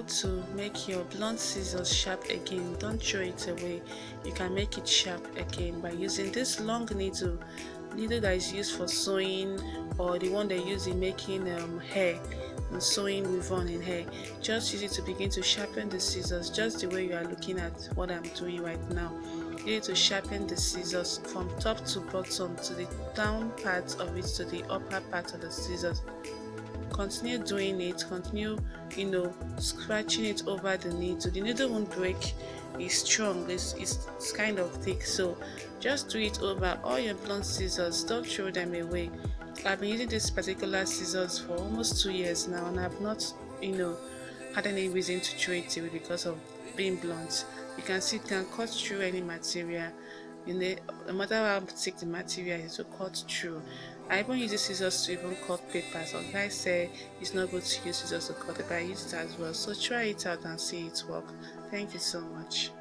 to make your blunt scissors sharp again, don't throw it away. You can make it sharp again by using this long needle that is used for sewing, or the one they use in making hair and sewing weave on in hair. Just use it to begin to sharpen the scissors, just the way you are looking at what I'm doing right now. You need to sharpen the scissors from top to bottom, to the down part of it to the upper part of the scissors. Continue doing it, continue scratching it over the needle. The needle won't break, it's strong, it's kind of thick, so just do it over all your blunt scissors. Don't throw them away. I've been using this particular scissors for almost 2 years now, and I've not had any reason to throw it away because of being blunt. You can see it can cut through any material. No matter how thick the material is, to cut through. I even use the scissors to even cut paper. Some guys say it's not good to use scissors to cut it, but I use it as well. So try it out and see it work. Thank you so much.